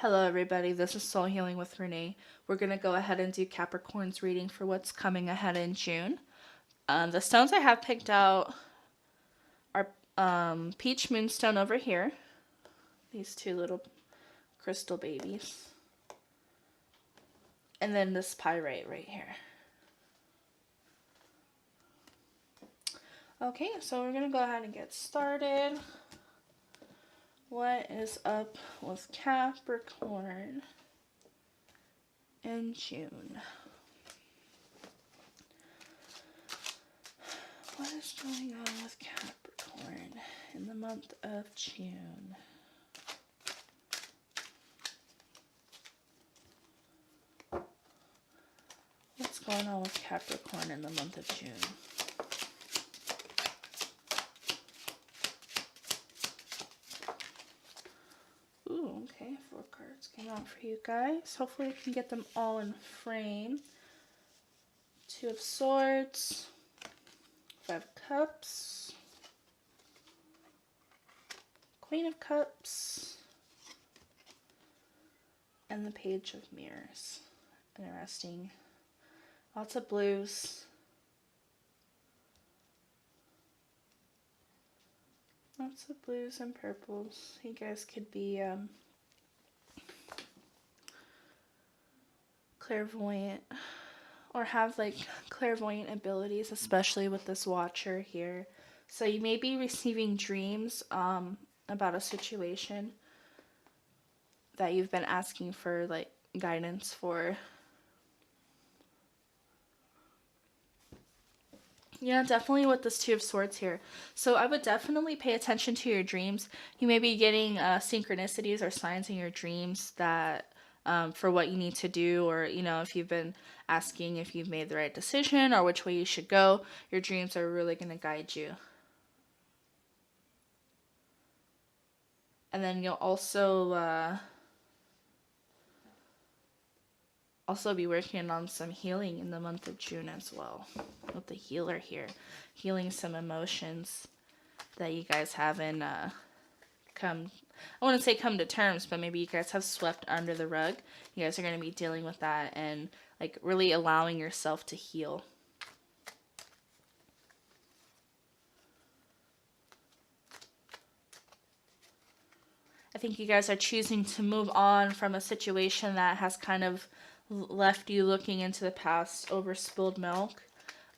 Hello everybody, this is Soul Healing with Renee. We're going to go ahead and do Capricorn's reading for what's coming ahead in June. The stones I have picked out are Peach Moonstone over here. These two little crystal babies. And then this pyrite right here. Okay, so we're going to go ahead and get started. What is up with Capricorn in June? What is going on with Capricorn in the month of June? What's going on with Capricorn in the month of June? Ooh, okay, 4 cards came out for you guys. Hopefully I can get them all in frame. 2 of Swords, 5 Cups, Queen of Cups, and the Page of Mirrors. Interesting. Lots of blues. Lots of blues and purples. You guys could be clairvoyant or have like clairvoyant abilities, especially with this Watcher here. So you may be receiving dreams about a situation that you've been asking for like guidance for. Yeah, definitely with this 2 of Swords here. So I would definitely pay attention to your dreams. You may be getting synchronicities or signs in your dreams that for what you need to do, or, you know, if you've been asking if you've made the right decision or which way you should go, your dreams are really going to guide you. And then you'll also be working on some healing in the month of June as well, with the healer here, healing some emotions that you guys haven't I wouldn't say come to terms, but maybe you guys have swept under the rug. You guys are going to be dealing with that and like really allowing yourself to heal. I think you guys are choosing to move on from a situation that has kind of left you looking into the past over spilled milk.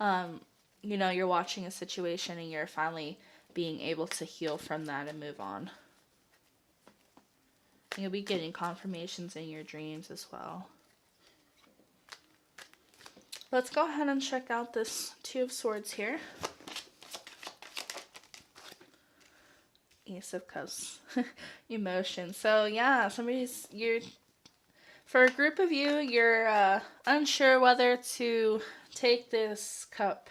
You know, you're watching a situation and you're finally being able to heal from that and move on. You'll be getting confirmations in your dreams as well. Let's go ahead and check out this 2 of Swords here. Ace of Cups. Emotion. So yeah, for a group of you, you're unsure whether to take this cup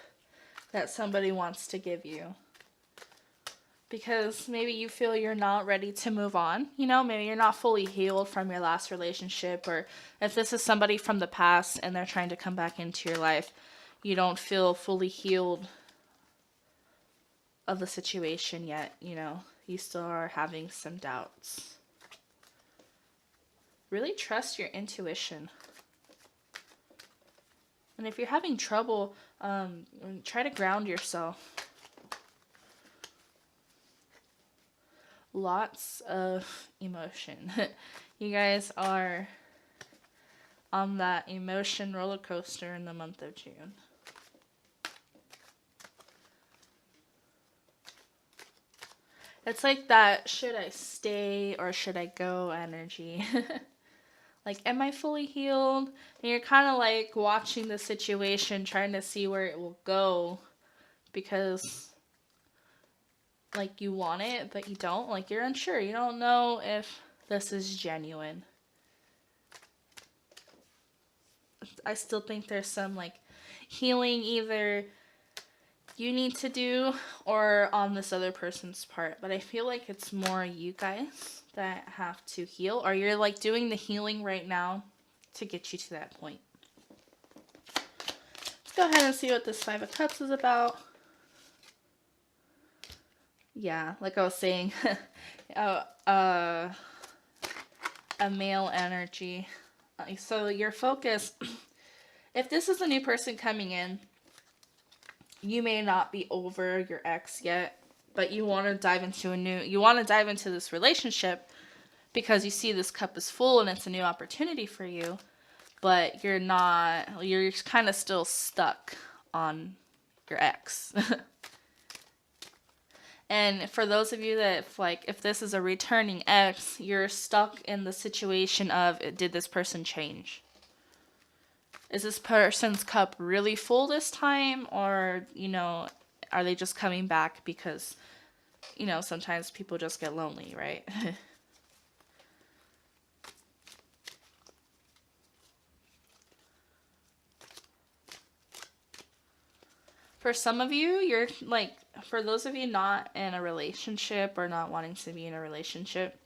that somebody wants to give you. Because maybe you feel you're not ready to move on. You know, maybe you're not fully healed from your last relationship. Or if this is somebody from the past and they're trying to come back into your life, you don't feel fully healed of the situation yet, you know. You still are having some doubts. Really trust your intuition. And if you're having trouble, try to ground yourself. Lots of emotion. You guys are on that emotion roller coaster in the month of June. It's like that should I stay or should I go energy. Like, am I fully healed? And you're kind of like watching the situation, trying to see where it will go, because like you want it, but you don't. Like, you're unsure. You don't know if this is genuine. I still think there's some like healing either you need to do or on this other person's part. But I feel like it's more you guys that have to heal, or you're like doing the healing right now to get you to that point. Let's go ahead and see what this 5 of Cups is about. Yeah, like I was saying, a male energy. So your focus, if this is a new person coming in, you may not be over your ex yet, but you want to dive into this relationship because you see this cup is full and it's a new opportunity for you, but you're kind of still stuck on your ex. And for those of you that, if this is a returning ex, you're stuck in the situation of, did this person change? Is this person's cup really full this time? Or, are they just coming back because, sometimes people just get lonely, right? For some of you, for those of you not in a relationship or not wanting to be in a relationship,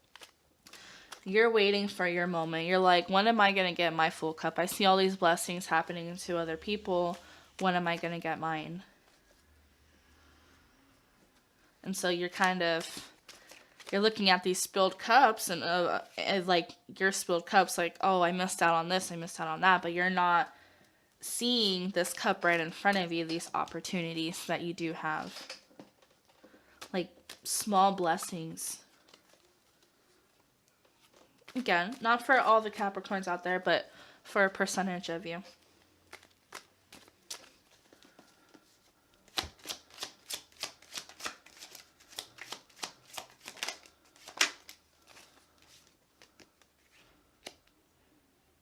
you're waiting for your moment. You're like, when am I going to get my full cup? I see all these blessings happening to other people. When am I going to get mine? And so you're looking at these spilled cups and your spilled cups, oh, I missed out on this, I missed out on that. But you're not seeing this cup right in front of you, these opportunities that you do have. Like small blessings. Again, not for all the Capricorns out there, but for a percentage of you.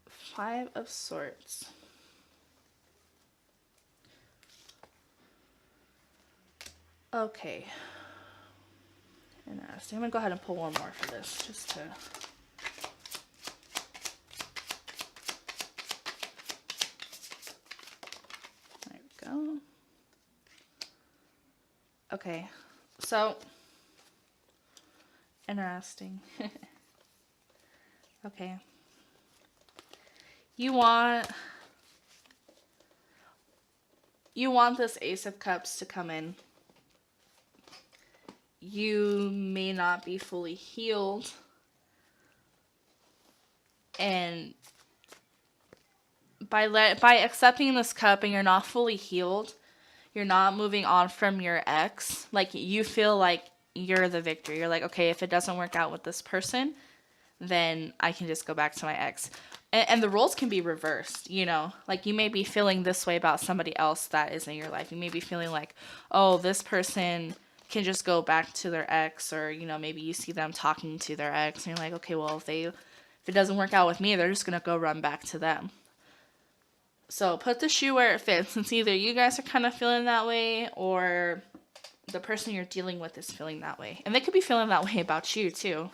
Five of Swords. Okay. Interesting. I'm going to go ahead and pull one more for this, just to... There we go. Okay. So, interesting. Okay. You want this Ace of Cups to come in. You may not be fully healed, and by accepting this cup and you're not fully healed, you're not moving on from your ex. Like, you feel like you're the victor. You're like, okay, if it doesn't work out with this person, then I can just go back to my ex. And the roles can be reversed, Like, you may be feeling this way about somebody else that is in your life. You may be feeling like, oh, this person can just go back to their ex, or, maybe you see them talking to their ex, and you're like, okay, well, if it doesn't work out with me, they're just going to go run back to them. So put the shoe where it fits. It's either you guys are kind of feeling that way, or the person you're dealing with is feeling that way. And they could be feeling that way about you, too.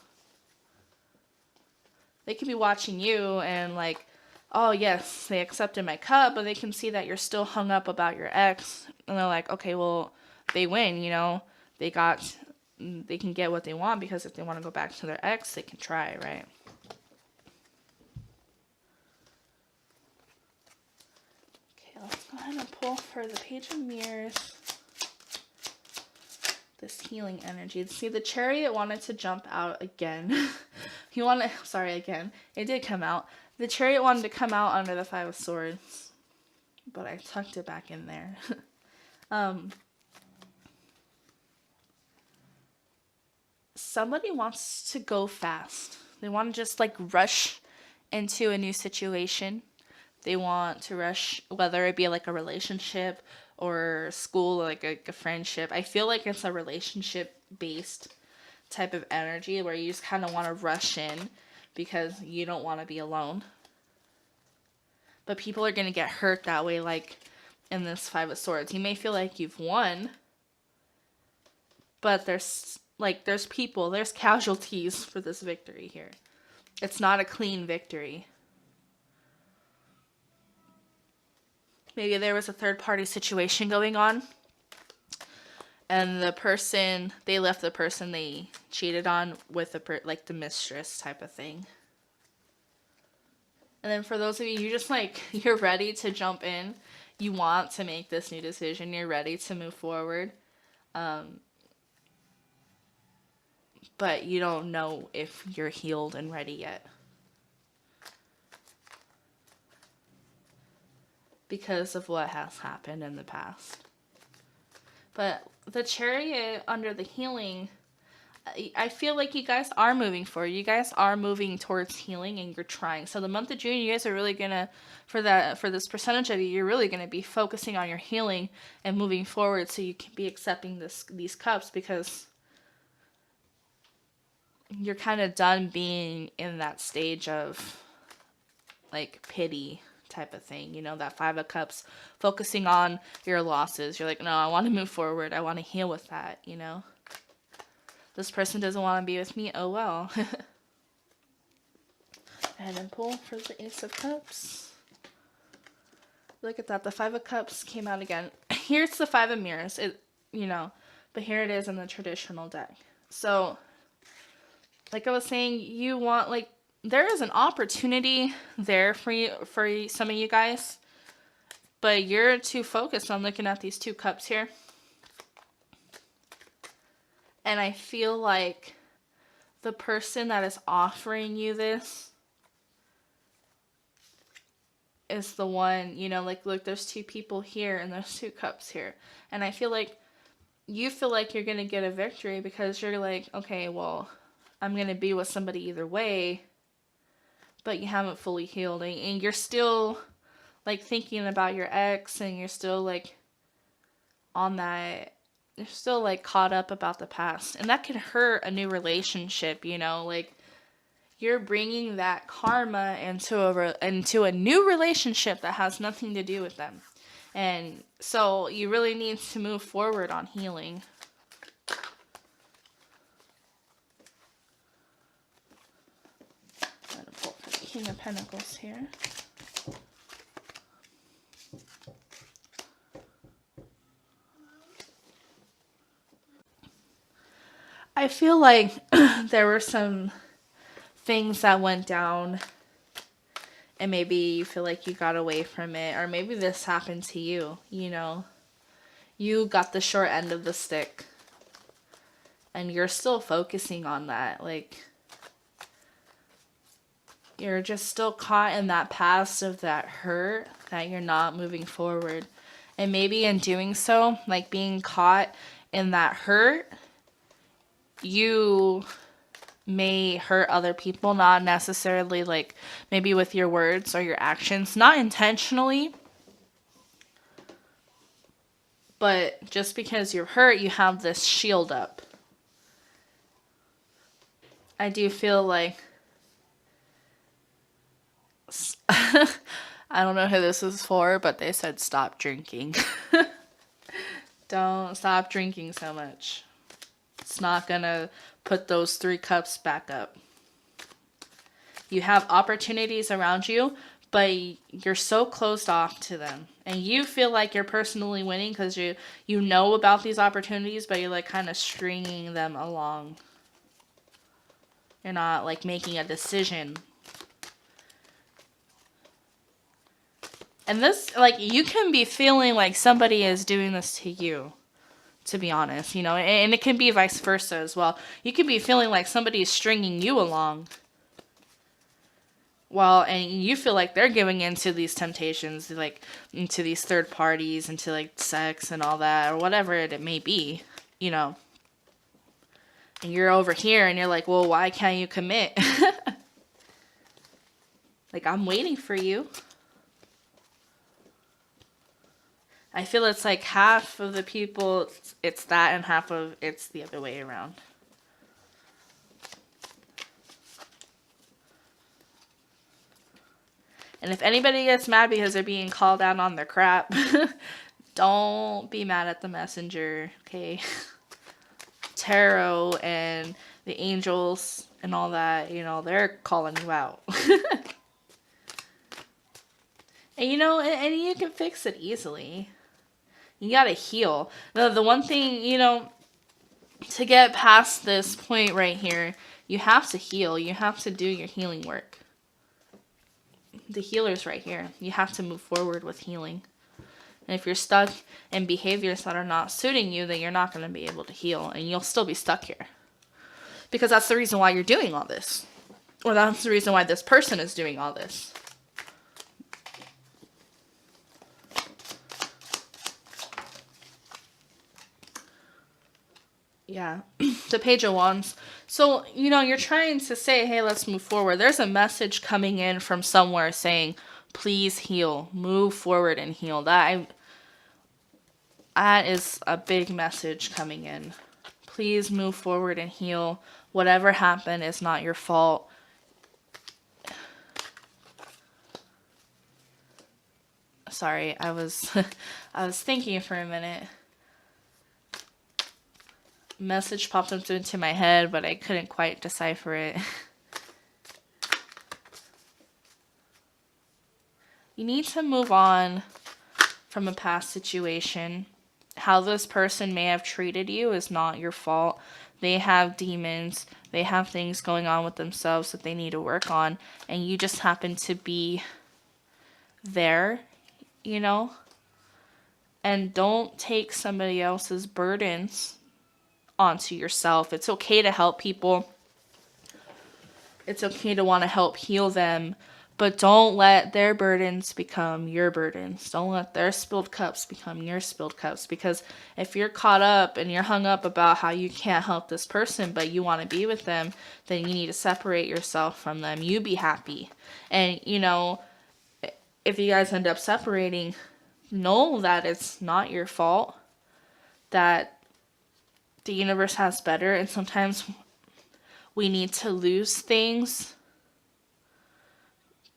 They could be watching you and like, oh, yes, they accepted my cup, but they can see that you're still hung up about your ex. And they're like, okay, well, they win, They can get what they want, because if they want to go back to their ex, they can try, right? Okay, let's go ahead and pull for the Page of Mirrors. This healing energy. See, the Chariot wanted to jump out again. Again. It did come out. The Chariot wanted to come out under the Five of Swords, but I tucked it back in there. Somebody wants to go fast. They want to just rush into a new situation. They want to rush, whether it be like a relationship or school, like a friendship. I feel like it's a relationship based type of energy where you just kind of want to rush in because you don't want to be alone. But people are going to get hurt that way, like in this Five of Swords. You may feel like you've won, but there's casualties for this victory here. It's not a clean victory. Maybe there was a third-party situation going on, and they left the person they cheated on with the mistress type of thing. And then for those of you, you're ready to jump in. You want to make this new decision. You're ready to move forward. But you don't know if you're healed and ready yet. because of what has happened in the past. But the Chariot under the healing, I feel like you guys are moving forward. You guys are moving towards healing, and you're trying. So the month of June, you guys are really gonna, for this percentage of you, you're really gonna be focusing on your healing and moving forward, so you can be accepting these cups, because you're kind of done being in that stage of like pity type of thing, you know, that 5 of Cups, focusing on your losses. You're like, no, I want to move forward. I want to heal with that, you know. This person doesn't want to be with me. Oh, well. And then pull for the Ace of Cups. Look at that. The 5 of Cups came out again. Here's the 5 of Mirrors, you know, but here it is in the traditional deck. So, like I was saying, you want, like, there is an opportunity there for you, for some of you guys, but you're too focused on looking at these 2 cups here. And I feel like the person that is offering you this is the one, you know, like, look, there's 2 people here and there's 2 cups here. And I feel like you feel like you're going to get a victory, because you're like, okay, well, I'm going to be with somebody either way. But you haven't fully healed, and you're still like thinking about your ex, and you're still like on that, you're still like caught up about the past, and that can hurt a new relationship, you know, like you're bringing that karma into a new relationship that has nothing to do with them. And so you really need to move forward on healing. King of Pentacles here. I feel like there were some things that went down, and maybe you feel like you got away from it, or maybe this happened to you, you know. You got the short end of the stick, and you're still focusing on that, like, you're just still caught in that past of that hurt, that you're not moving forward. And maybe in doing so, like being caught in that hurt, you may hurt other people, not necessarily like maybe with your words or your actions, not intentionally. But just because you're hurt, you have this shield up. I do feel like I don't know who this is for, but they said stop drinking. Don't stop drinking so much. It's not gonna put those 3 cups back up. You have opportunities around you, but you're so closed off to them. And you feel like you're personally winning because you know about these opportunities, but you're like kind of stringing them along. You're not like making a decision. And this, like, you can be feeling like somebody is doing this to you, to be honest, you know, and it can be vice versa as well. You could be feeling like somebody is stringing you along. Well, and you feel like they're giving into these temptations, like, into these third parties, into, like, sex and all that, or whatever it may be, you know. And you're over here, and you're like, well, why can't you commit? Like, I'm waiting for you. I feel it's like half of the people, it's that, and half of it's the other way around. And if anybody gets mad because they're being called out on their crap, don't be mad at the messenger, okay? Tarot and the angels and all that, you know, they're calling you out. And, you know, and you can fix it easily. You gotta heal. The one thing, you know, to get past this point right here, you have to heal. You have to do your healing work. The healer's right here. You have to move forward with healing. And if you're stuck in behaviors that are not suiting you, then you're not going to be able to heal. And you'll still be stuck here. Because that's the reason why you're doing all this. Or that's the reason why this person is doing all this. Yeah, the Page of Wands. So, you know, you're trying to say, hey, let's move forward. There's a message coming in from somewhere saying, please heal, move forward and heal. That is a big message coming in. Please move forward and heal. Whatever happened is not your fault. Sorry, I was I was thinking for a minute. Message popped up into my head, but I couldn't quite decipher it. You need to move on from a past situation. How this person may have treated you is not your fault. They have demons. They have things going on with themselves that they need to work on. And you just happen to be there, you know? And don't take somebody else's burdens onto yourself. It's okay to help people. It's okay to want to help heal them. But don't let their burdens become your burdens. Don't let their spilled cups become your spilled cups. Because if you're caught up and you're hung up about how you can't help this person, but you want to be with them, then you need to separate yourself from them. You be happy. And, you know, if you guys end up separating, know that it's not your fault. That the universe has better. And sometimes we need to lose things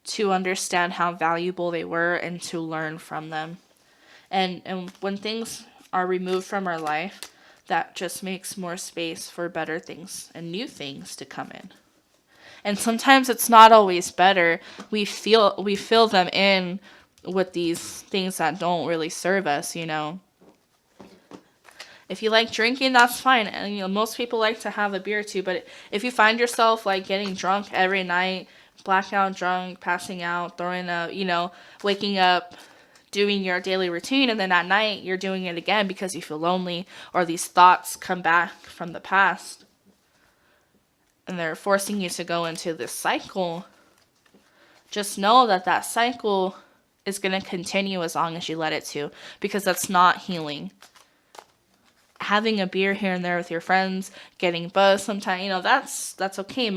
to understand how valuable they were and to learn from them. And when things are removed from our life, that just makes more space for better things and new things to come in. And sometimes it's not always better. We fill them in with these things that don't really serve us, you know. If you like drinking, that's fine. And, you know, most people like to have a beer too, but if you find yourself like getting drunk every night, blackout drunk, passing out, throwing up, you know, waking up, doing your daily routine, and then at night you're doing it again because you feel lonely or these thoughts come back from the past and they're forcing you to go into this cycle, just know that that cycle is going to continue as long as you let it to, because that's not healing. Having a beer here and there with your friends, getting buzzed sometimes, you know, that's okay.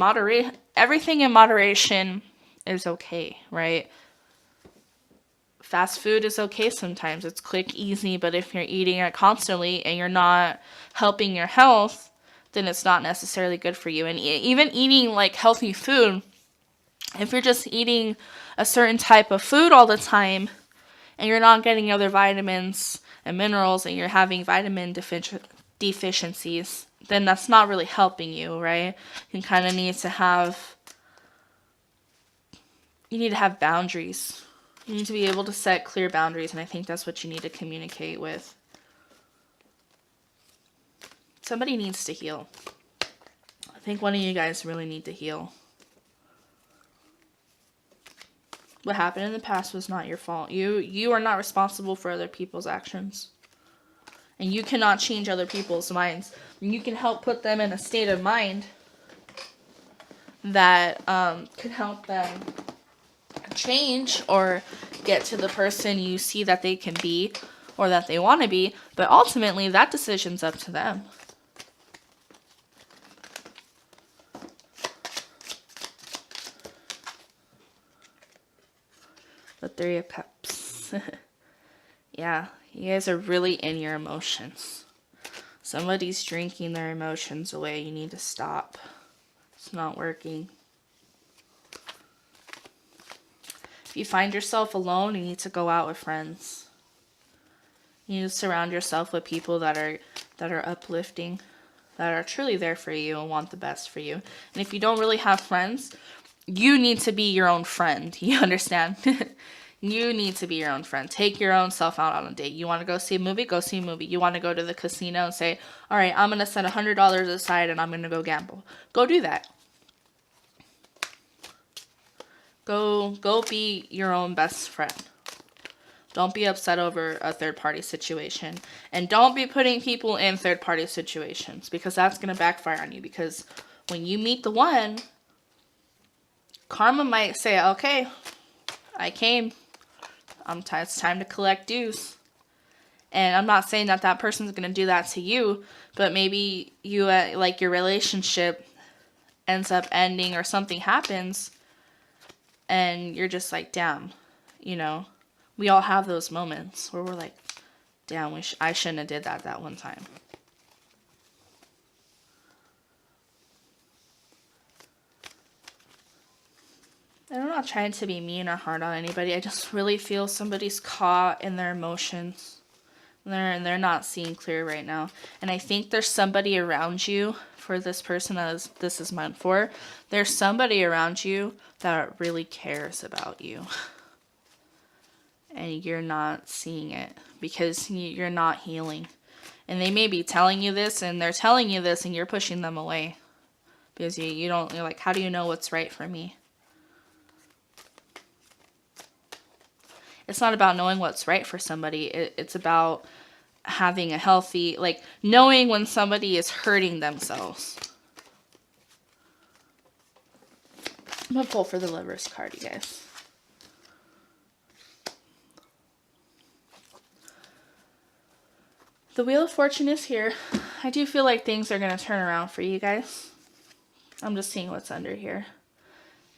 Everything in moderation is okay, right? Fast food is okay sometimes. It's quick, easy, but if you're eating it constantly and you're not helping your health, then it's not necessarily good for you. And even eating like healthy food, if you're just eating a certain type of food all the time and you're not getting other vitamins and minerals and you're having vitamin deficiencies, then that's not really helping you, right? You kind of need to have boundaries. You need to be able to set clear boundaries, and I think that's what you need to communicate with. Somebody needs to heal. I think one of you guys really need to heal. What happened in the past was not your fault. You are not responsible for other people's actions. And you cannot change other people's minds. You can help put them in a state of mind that can help them change or get to the person you see that they can be or that they want to be. But ultimately, that decision's up to them. The Three of Cups. Yeah, you guys are really in your emotions. Somebody's drinking their emotions away. You need to stop. It's not working. If you find yourself alone, you need to go out with friends. You need to surround yourself with people that are uplifting, that are truly there for you and want the best for you. And if you don't really have friends, you need to be your own friend. You understand? You need to be your own friend. Take your own self out on a date. You want to go see a movie? Go see a movie. You want to go to the casino and say, all right, I'm going to set $100 aside and I'm going to go gamble. Go do that. Go be your own best friend. Don't be upset over a third-party situation. And don't be putting people in third-party situations, because that's going to backfire on you. Because when you meet the one, karma might say, okay, I came. It's time to collect dues. And I'm not saying that that person's going to do that to you, but maybe you, like, your relationship ends up ending or something happens and you're just like, damn, you know, we all have those moments where we're like, damn, I shouldn't have did that one time. And I'm not trying to be mean or hard on anybody. I just really feel somebody's caught in their emotions. And they're not seeing clear right now. And I think there's somebody around you, for this person that this is meant for. There's somebody around you that really cares about you. And you're not seeing it because you're not healing. And they may be telling you this, and they're telling you this, and you're pushing them away. Because you're like, how do you know what's right for me? It's not about knowing what's right for somebody. It's about having a healthy, like, knowing when somebody is hurting themselves. I'm going to pull for the Lovers card, you guys. The Wheel of Fortune is here. I do feel like things are going to turn around for you guys. I'm just seeing what's under here.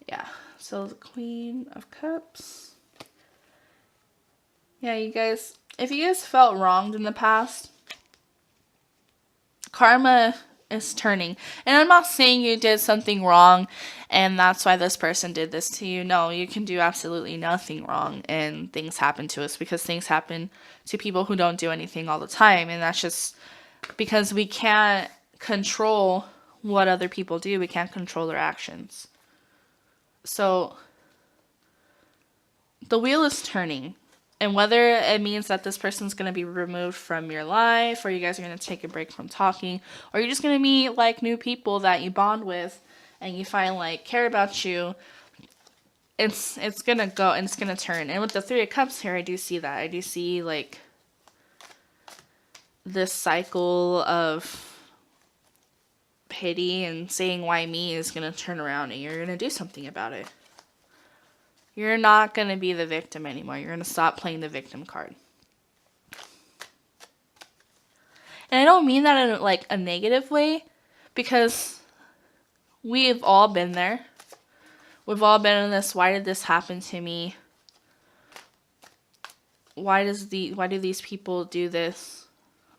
Yeah. So the Queen of Cups. Yeah, you guys, if you guys felt wronged in the past, karma is turning. And I'm not saying you did something wrong and that's why this person did this to you. No, you can do absolutely nothing wrong and things happen to us because things happen to people who don't do anything all the time. And that's just because we can't control what other people do. We can't control their actions. So the wheel is turning. And whether it means that this person's going to be removed from your life, or you guys are going to take a break from talking, or you're just going to meet, like, new people that you bond with and you find, like, care about you, it's going to go and it's going to turn. And with the Three of Cups here, I do see that. I do see, like, this cycle of pity and saying why me is going to turn around and you're going to do something about it. You're not going to be the victim anymore. You're going to stop playing the victim card. And I don't mean that in, like, a negative way, because we've all been there. We've all been in this, why did this happen to me? Why do these people do this?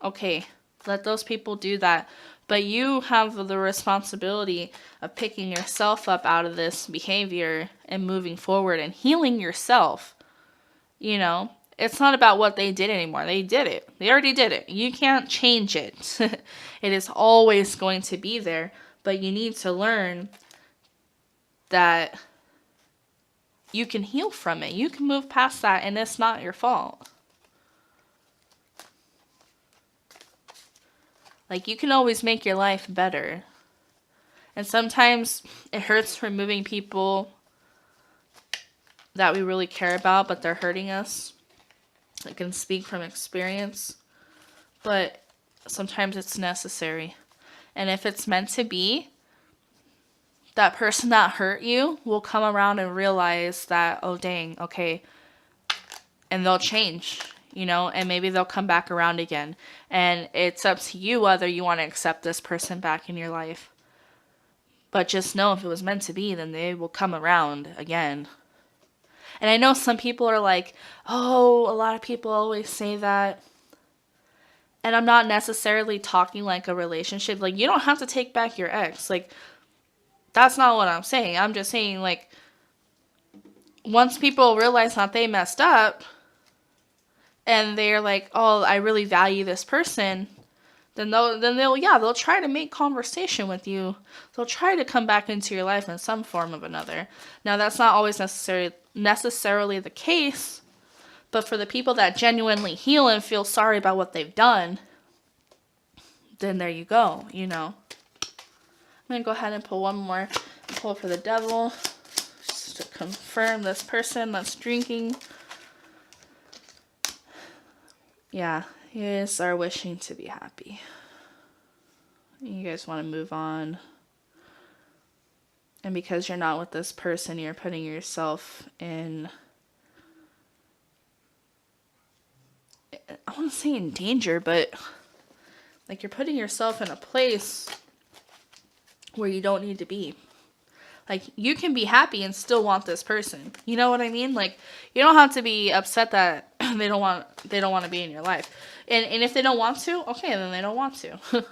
Okay, let those people do that. But you have the responsibility of picking yourself up out of this behavior and moving forward and healing yourself. You know, it's not about what they did anymore. They did it. They already did it. You can't change it. It is always going to be there. But you need to learn that you can heal from it. You can move past that and it's not your fault. Like, you can always make your life better. And sometimes it hurts removing people that we really care about, but they're hurting us. I can speak from experience. But sometimes it's necessary. And if it's meant to be, that person that hurt you will come around and realize that, oh, dang, okay. And they'll change. You know, and maybe they'll come back around again. And it's up to you whether you want to accept this person back in your life. But just know if it was meant to be, then they will come around again. And I know some people are like, oh, a lot of people always say that. And I'm not necessarily talking like a relationship. Like, you don't have to take back your ex. Like, that's not what I'm saying. I'm just saying, like, once people realize that they messed up, and they're like, oh, I really value this person, then they'll try to make conversation with you. They'll try to come back into your life in some form of another. Now, that's not always necessarily the case, but for the people that genuinely heal and feel sorry about what they've done, then there you go, you know. I'm going to go ahead and pull one more. Pull for the Devil, just to confirm this person that's drinking. Yeah, you guys are wishing to be happy. You guys want to move on. And because you're not with this person, you're putting yourself in I want to say in danger, but like you're putting yourself in a place where you don't need to be. Like, you can be happy and still want this person. You know what I mean? Like, you don't have to be upset that they don't want to be in your life. And if they don't want to, okay, then they don't want to.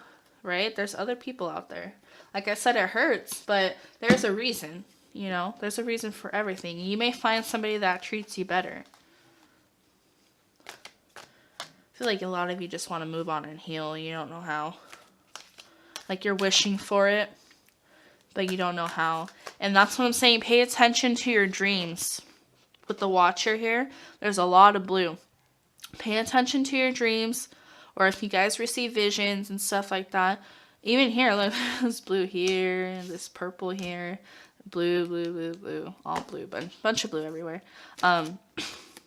Right? There's other people out there. Like I said, it hurts, but there's a reason. You know, there's a reason for everything. You may find somebody that treats you better. I feel like a lot of you just want to move on and heal. You don't know how. Like, you're wishing for it, but you don't know how. And that's what I'm saying. Pay attention to your dreams. With the Watcher here, there's a lot of blue. Pay attention to your dreams, or if you guys receive visions and stuff like that. Even here, look, this blue here, and this purple here, blue, blue, blue, blue, all blue, bunch of blue everywhere.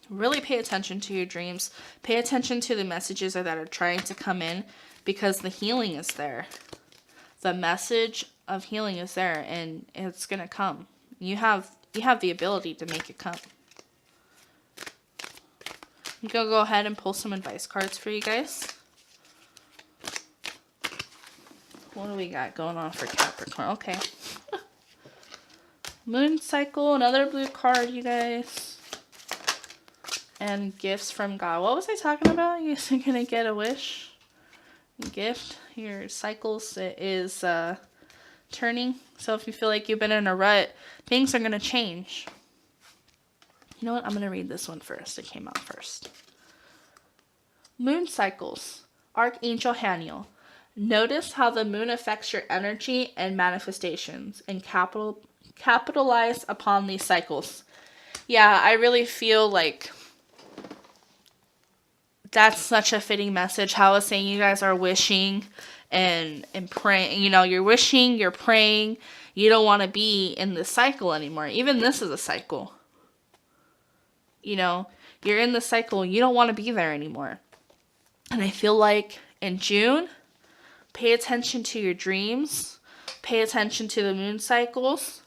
Really pay attention to your dreams. Pay attention to the messages that are trying to come in, because the healing is there. The message of healing is there, and it's going to come. You have the ability to make it come. I'm going to go ahead and pull some advice cards for you guys. What do we got going on for Capricorn? Okay. Moon cycle, another blue card, you guys. And gifts from God. What was I talking about? You guys are going to get a wish. Gift. Your cycles is turning. So if you feel like you've been in a rut, things are going to change. You know what? I'm going to read this one first. It came out first. Moon cycles. Archangel Haniel. Notice how the moon affects your energy and manifestations, and capitalize upon these cycles. Yeah, I really feel like that's such a fitting message. How I was saying, you guys are wishing and praying. You know, you're wishing, you're praying. You don't want to be in this cycle anymore. Even this is a cycle. You know, you're in the cycle. You don't want to be there anymore. And I feel like in June, pay attention to your dreams. Pay attention to the moon cycles.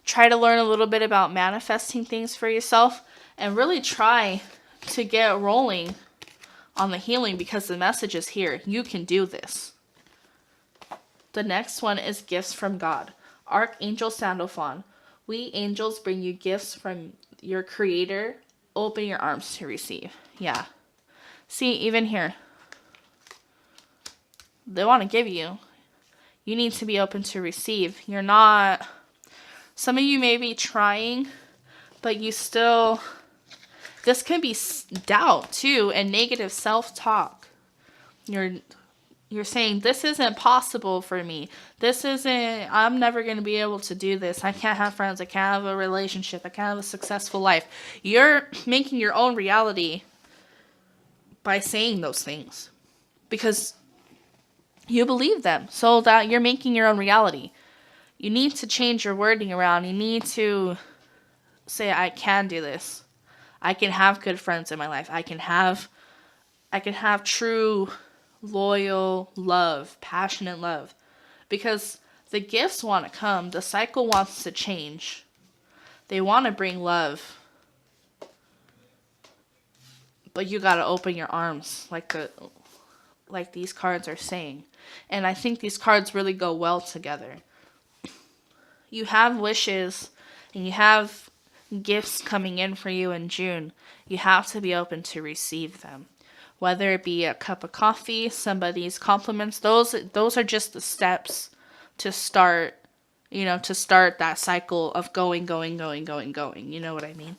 Try to learn a little bit about manifesting things for yourself. And really try to get rolling on the healing, because the message is here. You can do this. The next one is gifts from God. Archangel Sandalphon. We angels bring you gifts from your Creator. Open your arms to receive. Yeah. See, even here. They want to give you. You need to be open to receive. You're not... Some of you may be trying, but you still... This can be doubt, too, and negative self-talk. You're saying, this isn't possible for me. I'm never going to be able to do this. I can't have friends. I can't have a relationship. I can't have a successful life. You're making your own reality by saying those things. Because you believe them. So that you're making your own reality. You need to change your wording around. You need to say, I can do this. I can have good friends in my life. I can have true, loyal love, passionate love. Because the gifts want to come. The cycle wants to change. They want to bring love. But you got to open your arms like these cards are saying. And I think these cards really go well together. You have wishes and you have gifts coming in for you in June. You have to be open to receive them. Whether it be a cup of coffee, somebody's compliments, those are just the steps to start, to start that cycle of going. You know what I mean?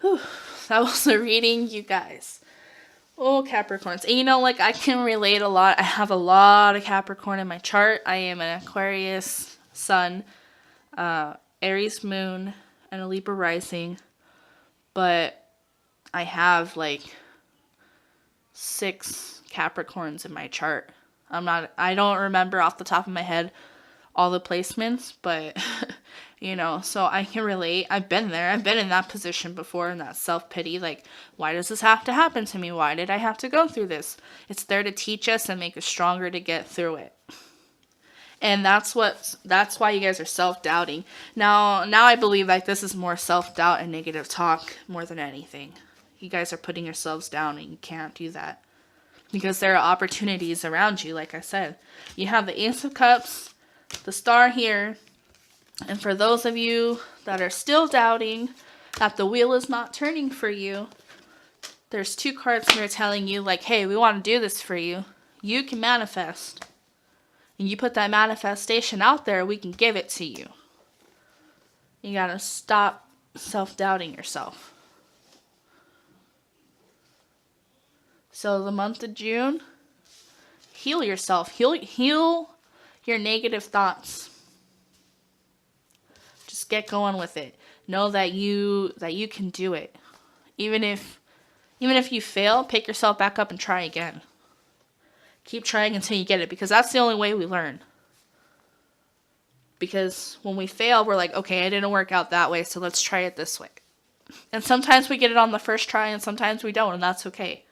Whew, that was a reading, you guys. Oh, Capricorns. And I can relate a lot. I have a lot of Capricorn in my chart. I am an Aquarius sun, Aries moon, and a Libra rising. But I have 6 Capricorns in my chart. I don't remember off the top of my head all the placements, but so I can relate. I've been there. I've been in that position before, in that self-pity. Why does this have to happen to me? Why did I have to go through this? It's there to teach us and make us stronger to get through it. And that's why you guys are self-doubting. Now I believe like this is more self-doubt and negative talk more than anything. You guys are putting yourselves down, and you can't do that. Because there are opportunities around you, like I said. You have the Ace of Cups, the Star here. And for those of you that are still doubting that the wheel is not turning for you, there's 2 cards here telling you, like, hey, we want to do this for you. You can manifest. And you put that manifestation out there, we can give it to you. You gotta stop self-doubting yourself. So the month of June, heal yourself. Heal your negative thoughts. Just get going with it. Know that you can do it. Even if you fail, pick yourself back up and try again. Keep trying until you get it, because that's the only way we learn. Because when we fail, we're like, okay, it didn't work out that way, so let's try it this way. And sometimes we get it on the first try, and sometimes we don't, and that's okay.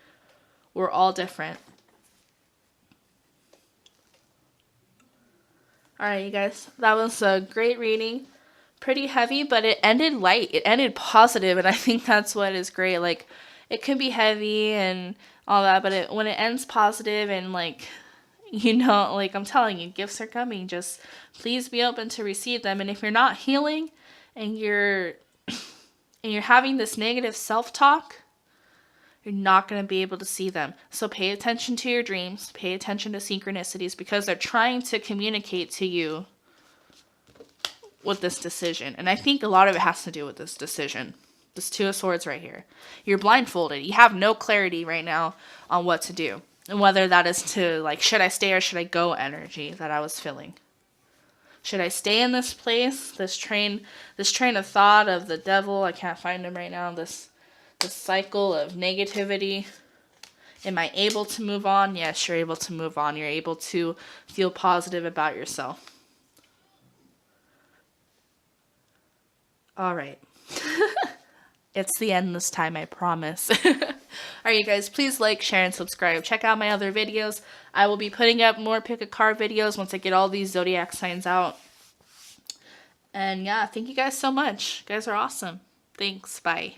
We're all different. Alright, you guys. That was a great reading. Pretty heavy, but it ended light. It ended positive, and I think that's what is great. Like, it can be heavy and all that, but when it ends positive and, like, you know, like I'm telling you, gifts are coming. Just please be open to receive them. And if you're not healing and you're having this negative self-talk, you're not going to be able to see them. So pay attention to your dreams. Pay attention to synchronicities, because they're trying to communicate to you with this decision. And I think a lot of it has to do with this decision. This 2 of Swords right here. You're blindfolded. You have no clarity right now on what to do. And whether that is to, like, should I stay or should I go energy that I was feeling. Should I stay in this place? This train of thought of the devil. I can't find him right now. This cycle of negativity. Am I able to move on? Yes, you're able to move on. You're able to feel positive about yourself. All right. It's the end this time, I promise. Alright, you guys, please like, share, and subscribe. Check out my other videos. I will be putting up more pick a card videos once I get all these zodiac signs out. And yeah, thank you guys so much. You guys are awesome. Thanks. Bye.